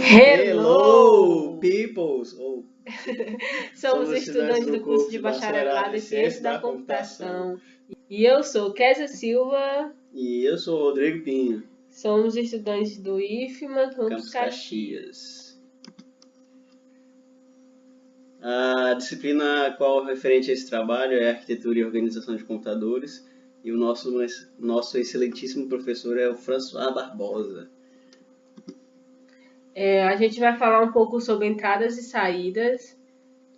Hello, Hello! peoples! Somos estudantes do curso de Bacharelado em Ciências da Computação. E eu sou Kézia Silva. E eu sou o Rodrigo Pinho. Somos estudantes do IFMA Campus Caxias. A disciplina qual referente a esse trabalho é Arquitetura e Organização de Computadores. E o nosso excelentíssimo professor é o François Barbosa. A gente vai falar um pouco sobre entradas e saídas.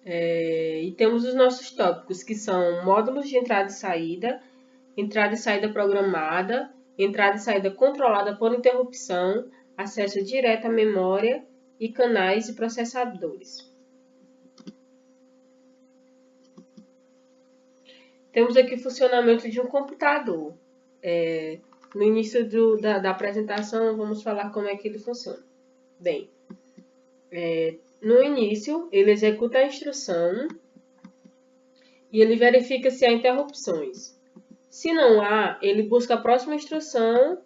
E temos os nossos tópicos, que são módulos de entrada e saída programada, entrada e saída controlada por interrupção, acesso direto à memória e canais e processadores. Temos aqui o funcionamento de um computador. No início da apresentação, vamos falar como é que ele funciona. Bem, no início, ele executa a instrução e ele verifica se há interrupções. Se não há, ele busca a próxima instrução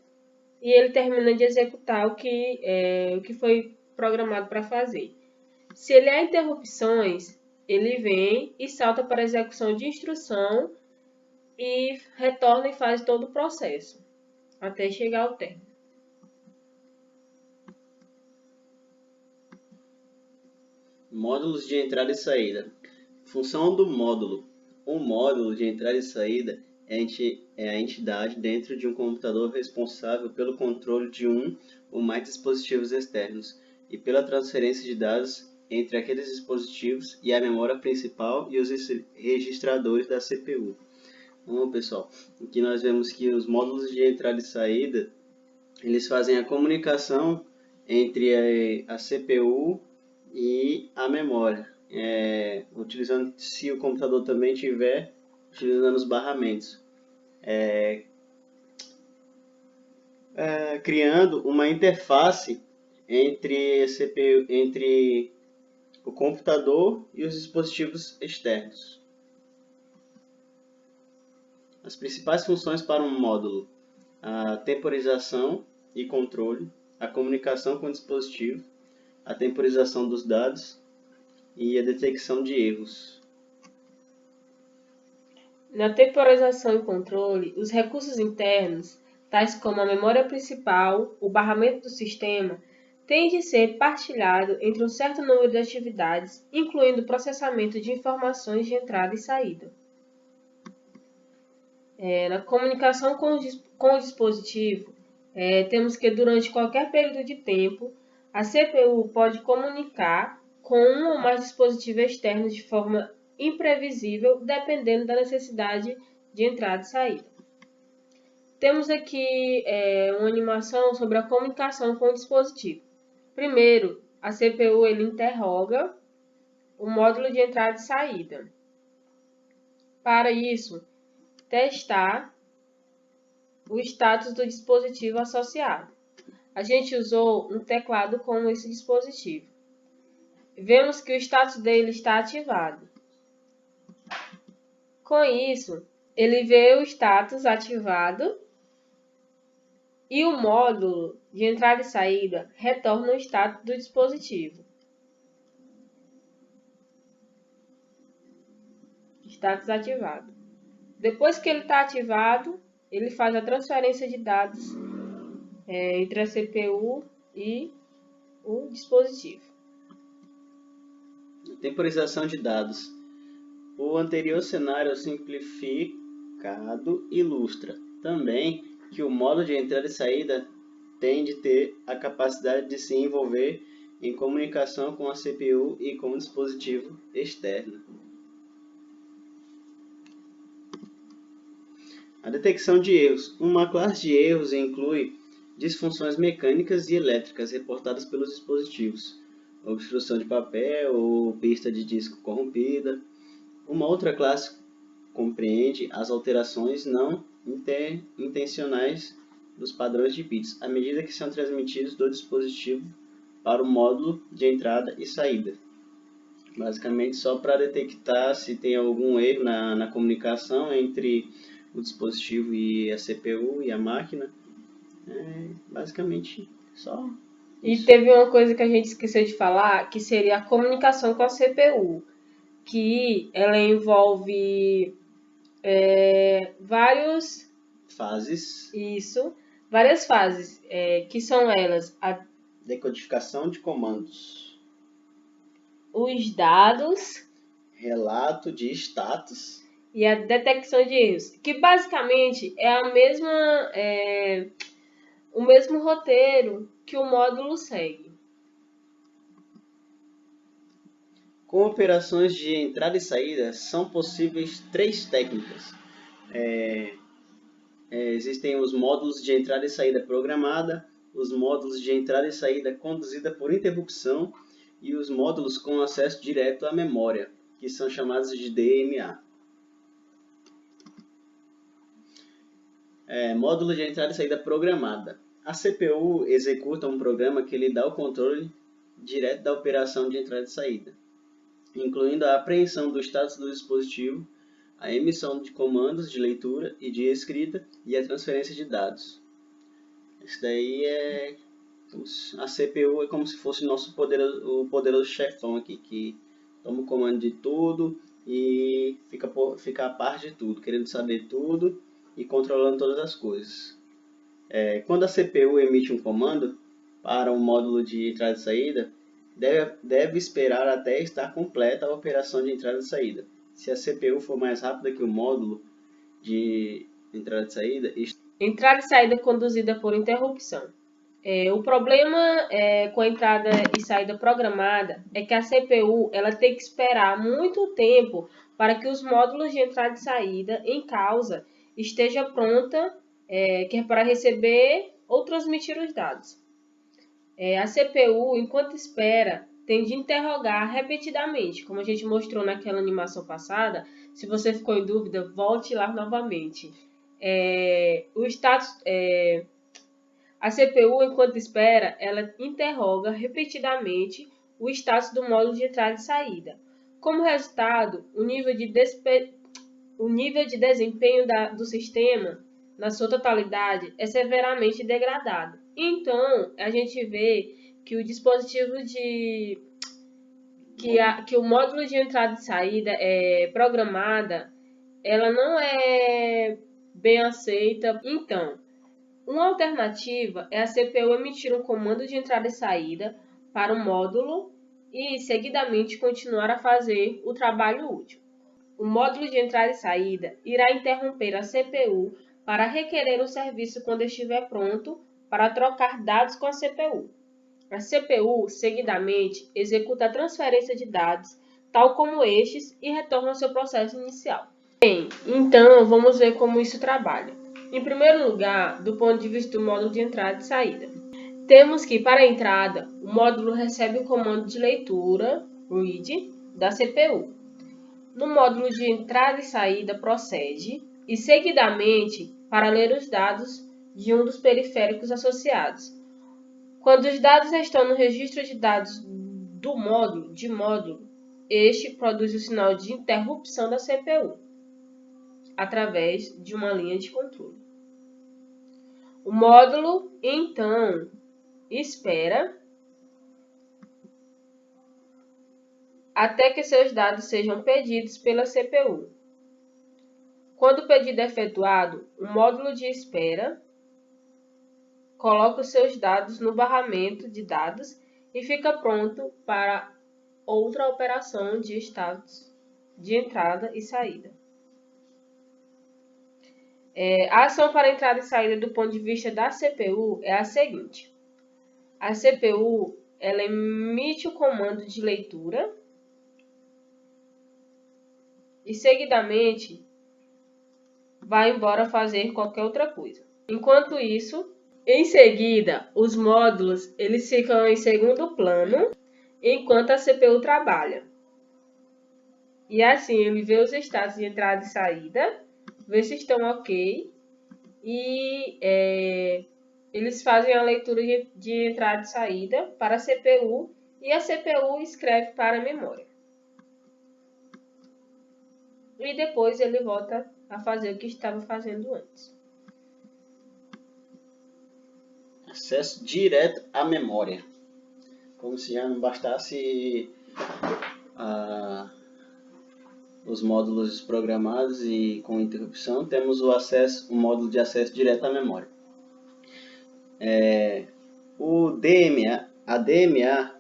e ele termina de executar o que foi programado para fazer. Se ele há interrupções, ele vem e salta para a execução de instrução e retorna e faz todo o processo, até chegar ao término. Módulos de entrada e saída. Função do módulo. Um módulo de entrada e saída é a entidade dentro de um computador responsável pelo controle de um ou mais dispositivos externos e pela transferência de dados entre aqueles dispositivos e a memória principal e os registradores da CPU. Bom, pessoal, aqui nós vemos que os módulos de entrada e saída, eles fazem a comunicação entre a CPU e a memória, utilizando, se o computador também tiver, utilizando os barramentos, criando uma interface entre o computador e os dispositivos externos. As principais funções para um módulo: a temporização e controle, a comunicação com o dispositivo, a temporização dos dados e a detecção de erros. Na temporização e controle, os recursos internos, tais como a memória principal, o barramento do sistema, têm de ser partilhado entre um certo número de atividades, incluindo o processamento de informações de entrada e saída. Na comunicação com o dispositivo, temos que durante qualquer período de tempo, a CPU pode comunicar com um ou mais dispositivos externos de forma imprevisível, dependendo da necessidade de entrada e saída. Temos aqui uma animação sobre a comunicação com o dispositivo. Primeiro, a CPU ele interroga o módulo de entrada e saída. Para isso, testar o status do dispositivo associado. A gente usou um teclado com esse dispositivo. Vemos que o status dele está ativado. Com isso, ele vê o status ativado e o módulo de entrada e saída retorna o status do dispositivo. Status ativado. Depois que ele está ativado, ele faz a transferência de dados entre a CPU e o dispositivo. Temporização de dados. O anterior cenário simplificado ilustra também que o módulo de entrada e saída tem de ter a capacidade de se envolver em comunicação com a CPU e com o dispositivo externo. A detecção de erros. Uma classe de erros inclui disfunções mecânicas e elétricas reportadas pelos dispositivos, obstrução de papel ou pista de disco corrompida. Uma outra classe compreende as alterações não intencionais dos padrões de bits, à medida que são transmitidos do dispositivo para o módulo de entrada e saída. Basicamente, só para detectar se tem algum erro na comunicação entre o dispositivo e a CPU e a máquina. Basicamente, só E teve uma coisa que a gente esqueceu de falar, que seria a comunicação com a CPU, que ela envolve vários Fases. Isso, várias fases, que são elas Decodificação de comandos. Os dados. Relato de status. E a detecção de erros, que basicamente é a mesma, o mesmo roteiro que o módulo segue. Com operações de entrada e saída, são possíveis 3 técnicas. Existem os módulos de entrada e saída programada, os módulos de entrada e saída conduzida por interrupção e os módulos com acesso direto à memória, que são chamados de DMA. Módulo de entrada e saída programada. A CPU executa um programa que lhe dá o controle direto da operação de entrada e saída, incluindo a apreensão do status do dispositivo, a emissão de comandos de leitura e de escrita e a transferência de dados. Isso daí a CPU é como se fosse o poderoso chefão aqui, que toma o comando de tudo e fica a par de tudo, querendo saber tudo e controlando todas as coisas. Quando a CPU emite um comando para um módulo de entrada e saída, deve esperar até estar completa a operação de entrada e saída. Se a CPU for mais rápida que o módulo de entrada e saída... Entrada e saída conduzida por interrupção. O problema com a entrada e saída programada é que a CPU ela tem que esperar muito tempo para que os módulos de entrada e saída em causa esteja pronta, que é para receber ou transmitir os dados. A CPU, enquanto espera, tem de interrogar repetidamente, como a gente mostrou naquela animação passada. Se você ficou em dúvida, volte lá novamente. O status... A CPU, enquanto espera, ela interroga repetidamente o status do módulo de entrada e saída. Como resultado, o nível de desempenho do sistema, na sua totalidade, é severamente degradado. Então, a gente vê que o dispositivo que o módulo de entrada e saída programada, ela não é bem aceita. Então, uma alternativa é a CPU emitir um comando de entrada e saída para o módulo e, seguidamente, continuar a fazer o trabalho útil. O módulo de entrada e saída irá interromper a CPU para requerer o serviço quando estiver pronto para trocar dados com a CPU. A CPU, seguidamente, executa a transferência de dados, tal como estes, e retorna ao seu processo inicial. Bem, então vamos ver como isso trabalha. Em primeiro lugar, do ponto de vista do módulo de entrada e saída, temos que, para a entrada, o módulo recebe o comando de leitura, read, da CPU. No módulo de entrada e saída, procede, e seguidamente, para ler os dados de um dos periféricos associados. Quando os dados estão no registro de dados do módulo, este produz o sinal de interrupção da CPU, através de uma linha de controle. O módulo, então, espera até que seus dados sejam pedidos pela CPU. Quando o pedido é efetuado, o módulo de espera coloca os seus dados no barramento de dados e fica pronto para outra operação de status de entrada e saída. A ação para entrada e saída do ponto de vista da CPU é a seguinte. A CPU ela emite o comando de leitura e, seguidamente, vai embora fazer qualquer outra coisa. Enquanto isso, em seguida, os módulos eles ficam em segundo plano enquanto a CPU trabalha. E assim, ele vê os estados de entrada e saída, vê se estão ok, e eles fazem a leitura de entrada e saída para a CPU, e a CPU escreve para a memória. E depois ele volta a fazer o que estava fazendo antes. Acesso direto à memória. como se já não bastasse os módulos programados e com interrupção, temos o módulo de acesso direto à memória. A DMA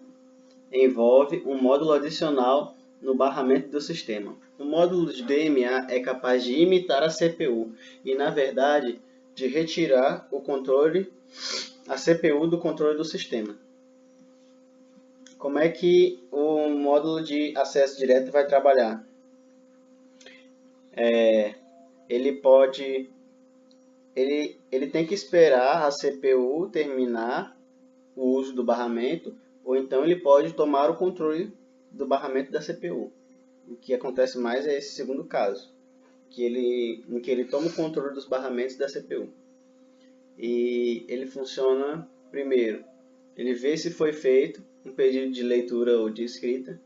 envolve um módulo adicional no barramento do sistema. O módulo de DMA é capaz de imitar a CPU e, na verdade, de retirar a CPU do controle do sistema. Como é que o módulo de acesso direto vai trabalhar? Ele tem que esperar a CPU terminar o uso do barramento, ou então ele pode tomar o controle do barramento da CPU. O que acontece mais é esse segundo caso, em que ele toma o controle dos barramentos da CPU. E ele funciona primeiro. Ele vê se foi feito um pedido de leitura ou de escrita.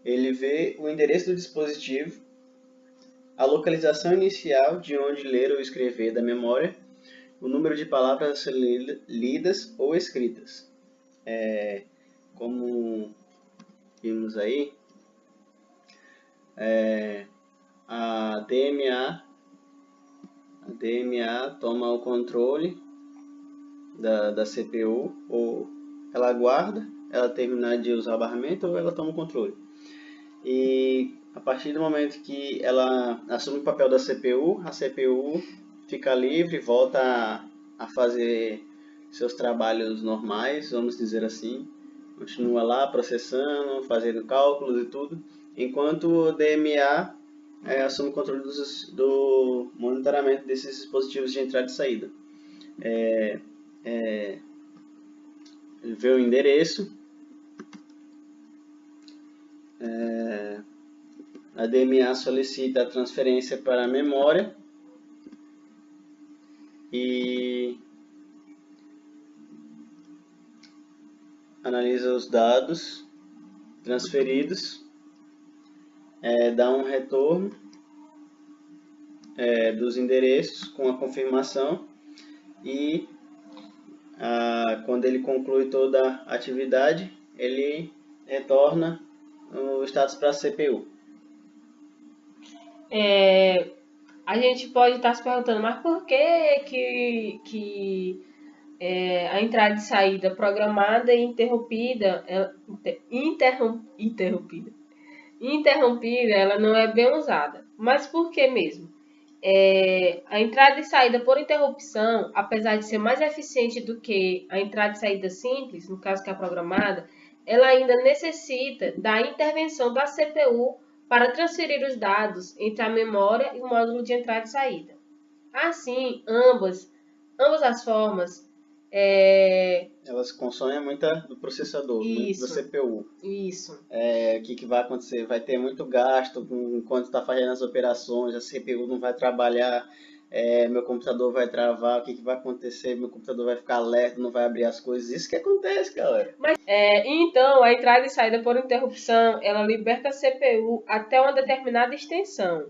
Ele vê o endereço do dispositivo, a localização inicial de onde ler ou escrever da memória, o número de palavras a ser lidas ou escritas. Como vimos aí, a DMA toma o controle da CPU, ou ela aguarda ela terminar de usar o barramento, ou ela toma o controle. E a partir do momento que ela assume o papel da CPU, a CPU fica livre, volta a fazer seus trabalhos normais, vamos dizer assim. Continua lá processando, fazendo cálculos e tudo, enquanto o DMA assume o controle do monitoramento desses dispositivos de entrada e saída. Ele vê o endereço, a DMA solicita a transferência para a memória e analisa os dados transferidos, dá um retorno dos endereços com a confirmação e quando ele conclui toda a atividade, ele retorna o status para a CPU. A gente pode estar se perguntando, mas por que a entrada e saída programada e interrompida, ela não é bem usada? Mas por que mesmo? A entrada e saída por interrupção, apesar de ser mais eficiente do que a entrada e saída simples, no caso que é a programada, ela ainda necessita da intervenção da CPU para transferir os dados entre a memória e o módulo de entrada e saída. Assim, ambas as formas elas consomem muito do processador, muito da CPU. Isso. O que vai acontecer? Vai ter muito gasto enquanto está fazendo as operações, a CPU não vai trabalhar, meu computador vai travar, o que vai acontecer? Meu computador vai ficar lerdo, não vai abrir as coisas. Isso que acontece, galera. Então, a entrada e saída por interrupção, ela liberta a CPU até uma determinada extensão.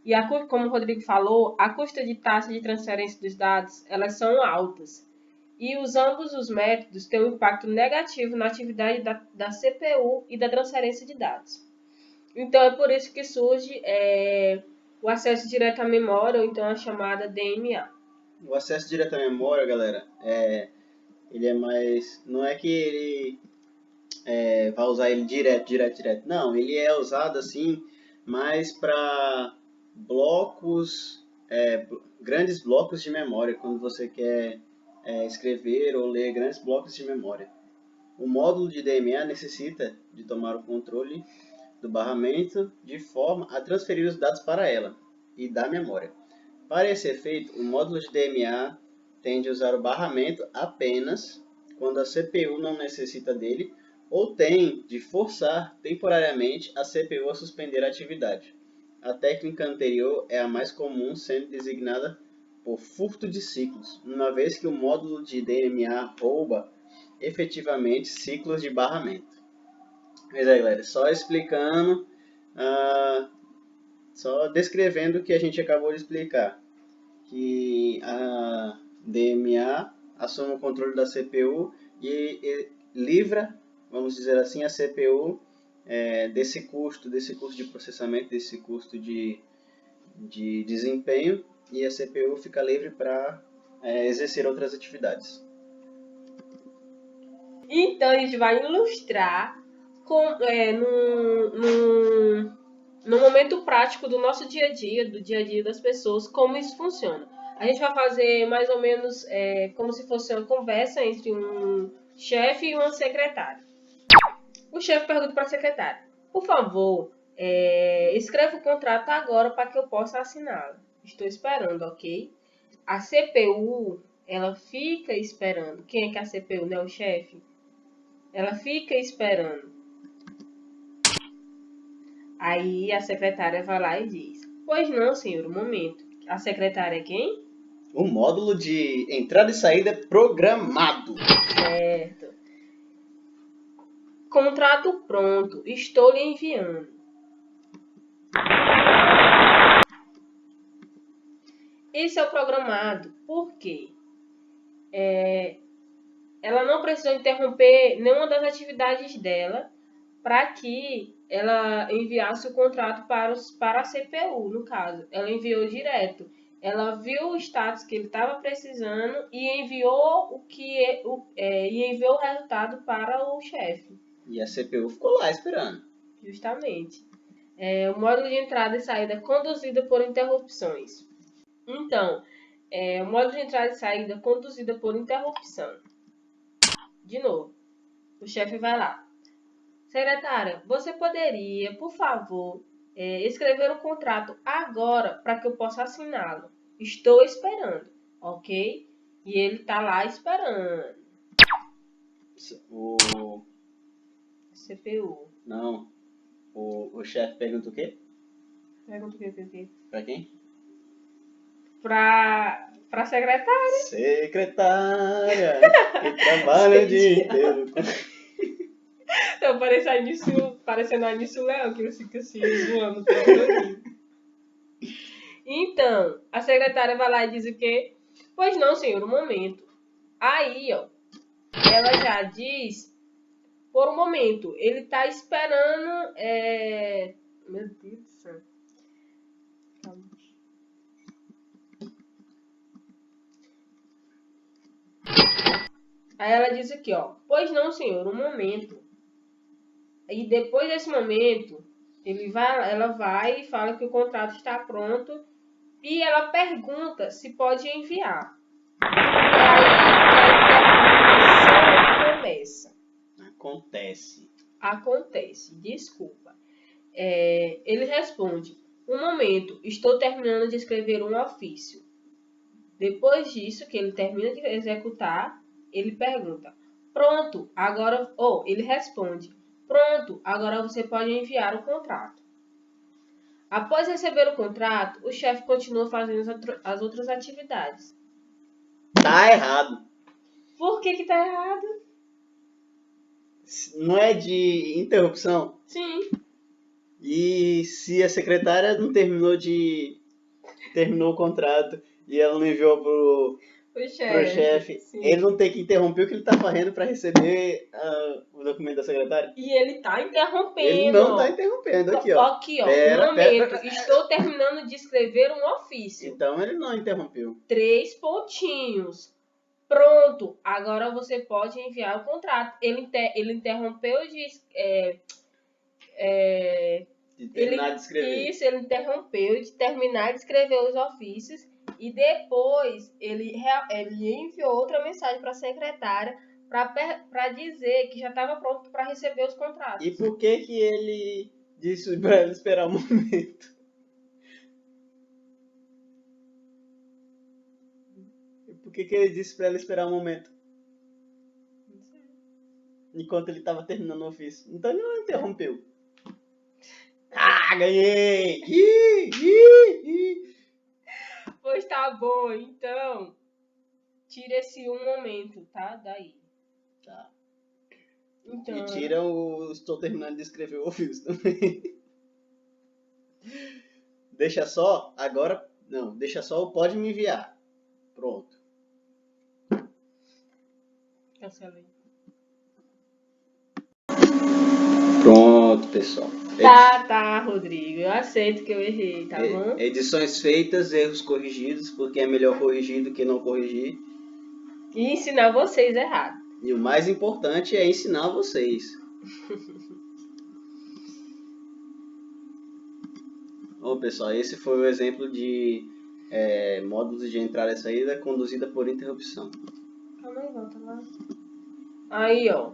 E, como o Rodrigo falou, a custa de taxa de transferência dos dados, elas são altas. E ambos os métodos têm um impacto negativo na atividade da CPU e da transferência de dados. Então, é por isso que surge o acesso direto à memória, ou então a chamada DMA. O acesso direto à memória, galera, ele é mais... Não é que ele vai usar ele direto. Não, ele é usado assim, mais para blocos, grandes blocos de memória, quando você quer escrever ou ler grandes blocos de memória. O módulo de DMA necessita de tomar o controle do barramento de forma a transferir os dados para ela e da memória. Para esse efeito, o módulo de DMA tende a usar o barramento apenas quando a CPU não necessita dele ou tem de forçar temporariamente a CPU a suspender a atividade. A técnica anterior é a mais comum, sendo designada por furto de ciclos, uma vez que o módulo de DMA rouba efetivamente ciclos de barramento. Mas aí, galera, só explicando, só descrevendo o que a gente acabou de explicar, que a DMA assume o controle da CPU e livra vamos dizer assim, a CPU desse custo de processamento, desse custo de desempenho, e a CPU fica livre para exercer outras atividades. Então, a gente vai ilustrar no momento prático do nosso dia a dia, do dia a dia das pessoas, como isso funciona. A gente vai fazer mais ou menos como se fosse uma conversa entre um chefe e uma secretária. O chefe pergunta para a secretária: por favor, escreva o contrato agora para que eu possa assiná-lo. Estou esperando, ok? A CPU, ela fica esperando. Quem é que é a CPU, né? O chefe? Ela fica esperando. Aí a secretária vai lá e diz: pois não, senhor, um momento. A secretária é quem? O módulo de entrada e saída programado. Certo. Contrato pronto. Estou lhe enviando. Esse é o programado. Por quê? Ela não precisou interromper nenhuma das atividades dela para que ela enviasse o contrato para a CPU, no caso. Ela enviou direto. Ela viu o status que ele estava precisando e enviou enviou o resultado para o chefe. E a CPU ficou lá esperando. Justamente. O módulo de entrada e saída é conduzido por interrupções. Então, o módulo de entrada e saída é conduzido por interrupção. De novo, o chefe vai lá. Secretária, você poderia, por favor, escrever um contrato agora para que eu possa assiná-lo? Estou esperando, ok? E ele está lá esperando. O CPU. Não. O chefe pergunta o quê? Pergunta o quê? Pra quem? Pra secretária. Secretária, que trabalha o dia inteiro. Então, parecendo Anísio Leão, que ele fica assim, zoando. Então, a secretária vai lá e diz o quê? Pois não, senhor, um momento. Aí, ó, ela já diz, por um momento, ele tá esperando, Meu Deus do céu. Aí ela diz aqui, ó, pois não, senhor, um momento. E depois desse momento, ela vai e fala que o contrato está pronto e ela pergunta se pode enviar. É aí que a interrupção começa. Acontece, desculpa. Ele responde: um momento, estou terminando de escrever um ofício. Depois disso, que ele termina de executar, ele pergunta: pronto, agora... ele responde: pronto, agora você pode enviar o contrato. Após receber o contrato, o chefe continua fazendo as outras atividades. Tá errado. Por que tá errado? Não é de interrupção? Sim. E se a secretária não terminou o contrato e ela não enviou pro chefe, ele não tem que interromper o que ele tá fazendo para receber o documento da secretária? E ele tá interrompendo. Ele não tá interrompendo, aqui ó. Um momento, estou terminando de escrever um ofício. Então ele não interrompeu. 3 pontinhos. Pronto, agora você pode enviar o contrato. Ele interrompeu de terminar de escrever. Isso, ele interrompeu de terminar de escrever os ofícios e depois ele enviou outra mensagem para a secretária para dizer que já estava pronto para receber os contratos. E por que ele disse para ela esperar um momento? Por que ele disse para ela esperar um momento? Não sei. Enquanto ele estava terminando o ofício. Então ele não interrompeu. Ah, ganhei! Pois tá bom, então tira esse um momento, tá? Daí. Tá. Então... E tira o estou terminando de escrever o ofício também. Deixa só o pode me enviar. Pronto. Cancelei. pessoal. Tá, Rodrigo. Eu aceito que eu errei, tá bom? Edições feitas, erros corrigidos, porque é melhor corrigir do que não corrigir. E ensinar vocês errado. E o mais importante é ensinar vocês. Bom, pessoal, esse foi o exemplo de módulos de entrada e saída conduzida por interrupção. Calma aí, volta lá. Aí, ó.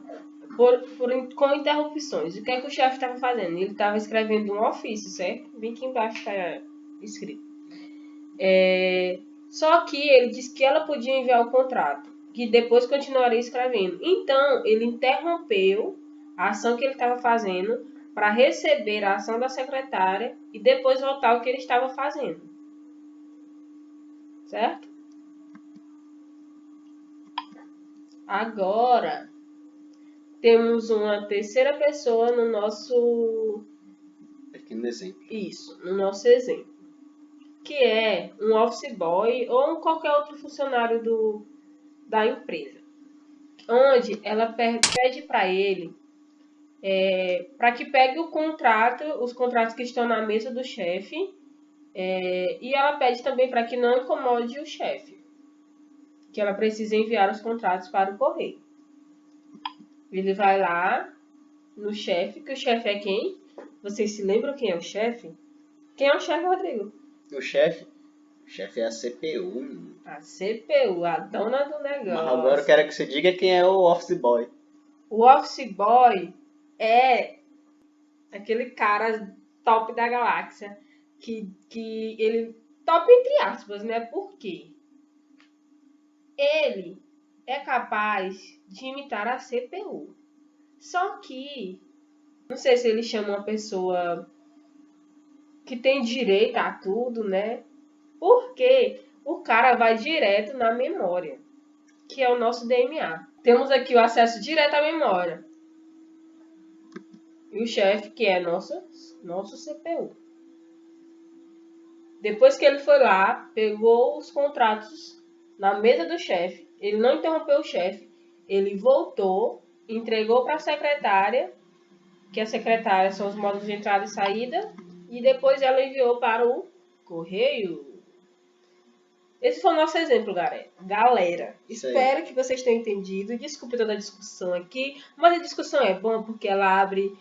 Com interrupções. O que é que o chefe estava fazendo? Ele estava escrevendo um ofício, certo? Bem aqui embaixo está escrito. Só que ele disse que ela podia enviar o contrato, que depois continuaria escrevendo. Então, ele interrompeu a ação que ele estava fazendo para receber a ação da secretária e depois voltar ao que ele estava fazendo. Certo? Agora, temos uma terceira pessoa no nosso... pequeno exemplo. Isso, no nosso exemplo. Que é um office boy ou qualquer outro funcionário da empresa. Onde ela pede para ele para que pegue os contratos que estão na mesa do chefe, e ela pede também para que não incomode o chefe, que ela precisa enviar os contratos para o correio. Ele vai lá no chefe, que o chefe é quem? Vocês se lembram quem é o chefe? Quem é o chefe, Rodrigo? O chefe é a CPU. A CPU, a dona do negócio. Mas agora eu quero que você diga quem é o office boy. O office boy é aquele cara top da galáxia, que ele... Top entre aspas, né? Por quê? Ele é capaz de imitar a CPU. Só que, não sei se ele chama uma pessoa que tem direito a tudo, né? Porque o cara vai direto na memória, que é o nosso DMA. Temos aqui o acesso direto à memória. E o chefe, que é nosso CPU. Depois que ele foi lá, pegou os contratos na mesa do chefe, ele não interrompeu o chefe, ele voltou, entregou para a secretária, que a secretária são os módulos de entrada e saída, e depois ela enviou para o correio. Esse foi o nosso exemplo, galera. Espero que vocês tenham entendido. Desculpe toda a discussão aqui, mas a discussão é boa porque ela abre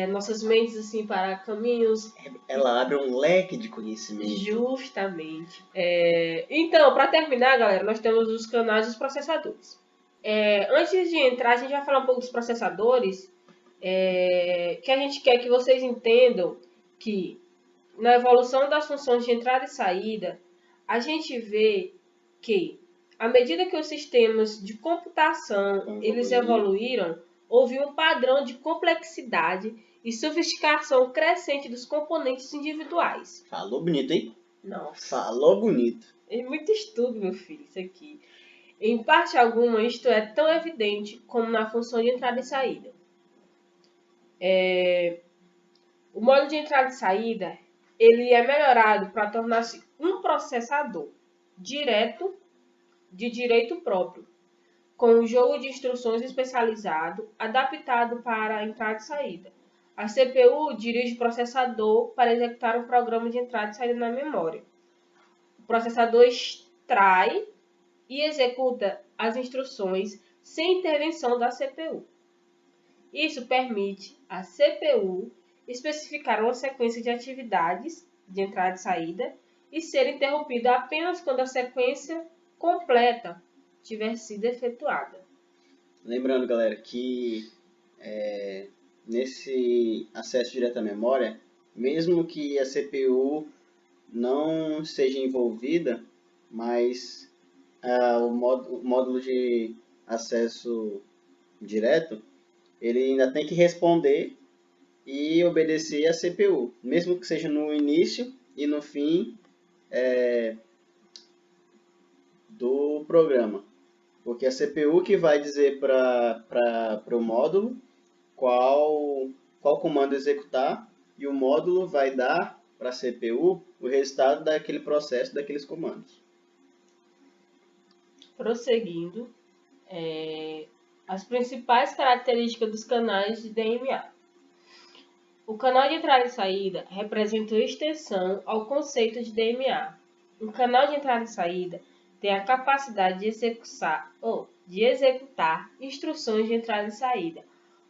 nossas mentes assim para caminhos. Ela abre um leque de conhecimento. Justamente. Então, para terminar, galera, nós temos os canais dos processadores. Antes de entrar, a gente vai falar um pouco dos processadores, que a gente quer que vocês entendam que na evolução das funções de entrada e saída, a gente vê que, à medida que os sistemas de computação eles evoluíram, houve um padrão de complexidade e sofisticação crescente dos componentes individuais. Falou bonito, hein? Nossa. Falou bonito. É muito estudo, meu filho, isso aqui. Em parte alguma, isto é tão evidente como na função de entrada e saída. O modo de entrada e saída ele é melhorado para tornar-se um processador direto de direito próprio, com um jogo de instruções especializado, adaptado para entrada e saída. A CPU dirige o processador para executar um programa de entrada e saída na memória. O processador extrai e executa as instruções sem intervenção da CPU. Isso permite à CPU especificar uma sequência de atividades de entrada e saída e ser interrompida apenas quando a sequência completa tiver sido efetuada. Lembrando, galera, que nesse acesso direto à memória, mesmo que a CPU não seja envolvida, mas o módulo de acesso direto, ele ainda tem que responder e obedecer a CPU, mesmo que seja no início e no fim do programa. Porque a CPU que vai dizer para o módulo qual comando executar, e o módulo vai dar para a CPU o resultado daquele processo, daqueles comandos. Prosseguindo, as principais características dos canais de DMA. O canal de entrada e saída representa uma extensão ao conceito de DMA. Um canal de entrada e saída tem a capacidade de executar instruções de entrada e saída,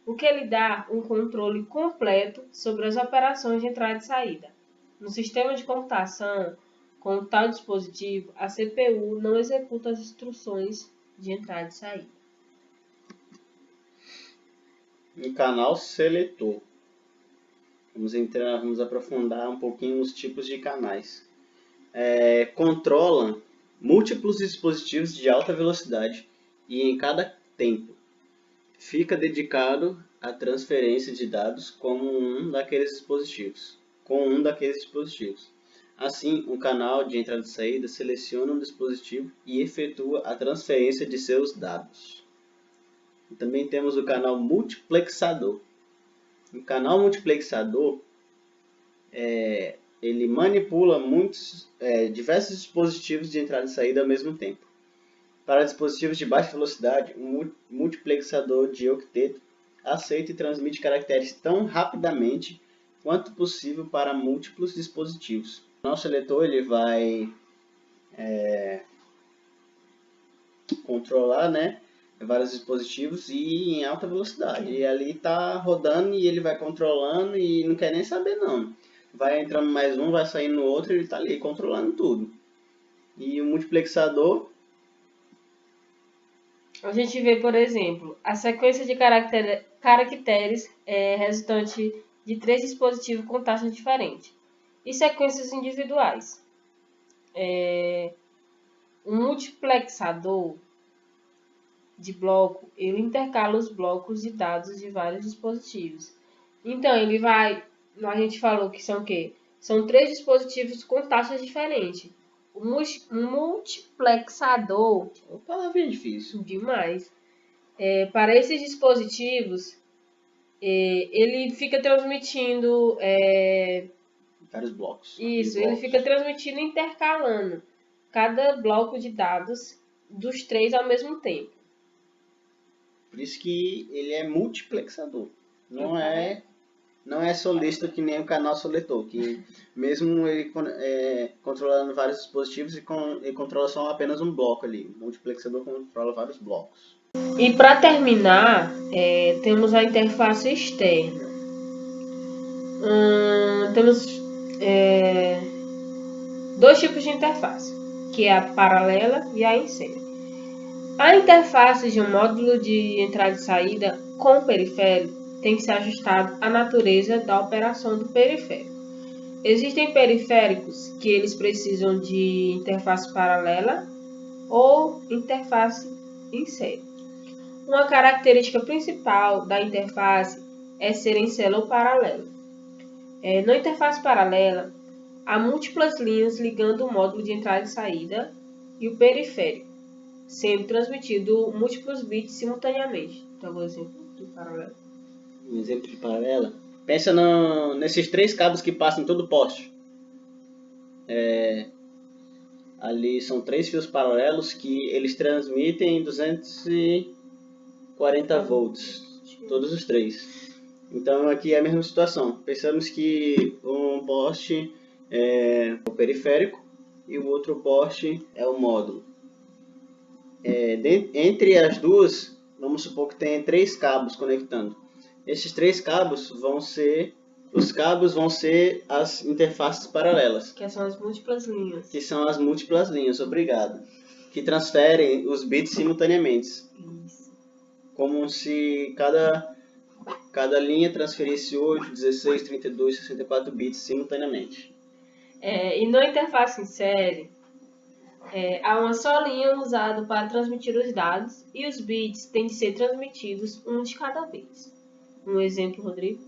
o que lhe dá um controle completo sobre as operações de entrada e saída. No sistema de computação, com tal dispositivo, a CPU não executa as instruções de entrada e saída. Um canal seletor. Vamos aprofundar um pouquinho nos tipos de canais. Controlam múltiplos dispositivos de alta velocidade e em cada tempo. Fica dedicado à transferência de dados com um daqueles dispositivos. Assim, um canal de entrada e saída seleciona um dispositivo e efetua a transferência de seus dados. E também temos o canal multiplexador. O canal multiplexador ele manipula diversos dispositivos de entrada e saída ao mesmo tempo. Para dispositivos de baixa velocidade, um multiplexador de octeto aceita e transmite caracteres tão rapidamente quanto possível para múltiplos dispositivos. O nosso seletor ele vai controlar, vários dispositivos e em alta velocidade. E ali está rodando e ele vai controlando e não quer nem saber não. Vai entrando mais um, vai saindo outro e ele está ali controlando tudo. E o multiplexador... A gente vê, por exemplo, a sequência de caracteres resultante de 3 dispositivos com taxas diferentes e sequências individuais. O multiplexador de bloco, ele intercala os blocos de dados de vários dispositivos. Então, a gente falou que são o quê? São 3 dispositivos com taxas diferentes. O multiplexador... Uma palavrinha difícil. Demais. Para esses dispositivos, ele fica transmitindo... vários blocos. Isso, ele fica transmitindo e intercalando cada bloco de dados dos 3 ao mesmo tempo. Por isso que ele é multiplexador. Não é solista que nem o canal seletor, que mesmo ele controlando vários dispositivos, ele controla só apenas um bloco ali. O multiplexador controla vários blocos. E para terminar, temos a interface externa. Temos 2 tipos de interface, que é a paralela e a em série. A interface de um módulo de entrada e saída com periférico tem que ser ajustado à natureza da operação do periférico. Existem periféricos que eles precisam de interface paralela ou interface em série. Uma característica principal da interface é ser em célula ou paralelo. Na interface paralela, há múltiplas linhas ligando o módulo de entrada e saída e o periférico, sendo transmitido múltiplos bits simultaneamente. Então, vou exemplo de paralelo. Um exemplo de paralela. Pensa nesses 3 cabos que passam em todo o poste. Ali são 3 fios paralelos que eles transmitem 240 volts, todos os 3. Então aqui é a mesma situação. Pensamos que um poste é o periférico e o outro poste é o módulo. Entre as duas, vamos supor que tem 3 cabos conectando. Esses 3 cabos vão ser as interfaces paralelas. Que são as múltiplas linhas. Obrigado. Que transferem os bits simultaneamente. Isso. Como se cada linha transferisse 8, 16, 32, 64 bits simultaneamente. E na interface em série, há uma só linha usada para transmitir os dados e os bits têm de ser transmitidos um de cada vez. Um exemplo, Rodrigo?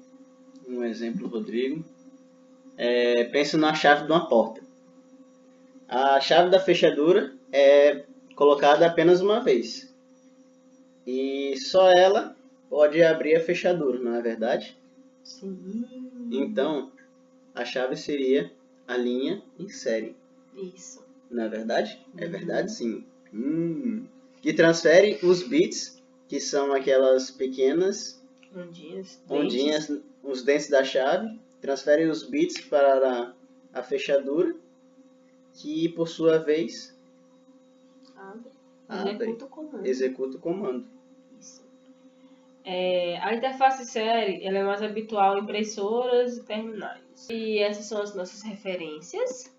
Pensa na chave de uma porta. A chave da fechadura é colocada apenas uma vez. E só ela pode abrir a fechadura, não é verdade? Sim. Então, a chave seria a linha em série. Isso. Não é verdade? É verdade, sim. Que transfere os bits, que são aquelas pequenas ondinhas, os dentes da chave, transfere os bits para a fechadura, que por sua vez executa o comando. Isso. A interface série ela é mais habitual em impressoras e terminais. E essas são as nossas referências.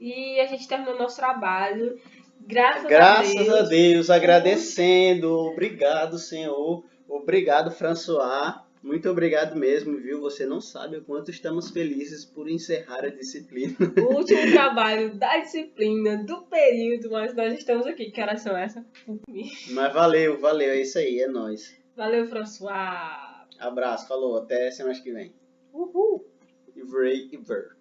E a gente terminou nosso trabalho. Graças a Deus, agradecendo. Obrigado, Senhor. Obrigado, François. Muito obrigado mesmo, viu? Você não sabe o quanto estamos felizes por encerrar a disciplina. O último trabalho da disciplina, do período, mas nós estamos aqui. Que horas são essas? Mas valeu, é isso aí, é nóis. Valeu, François. Abraço, falou, até semana que vem. Uhul. Iver.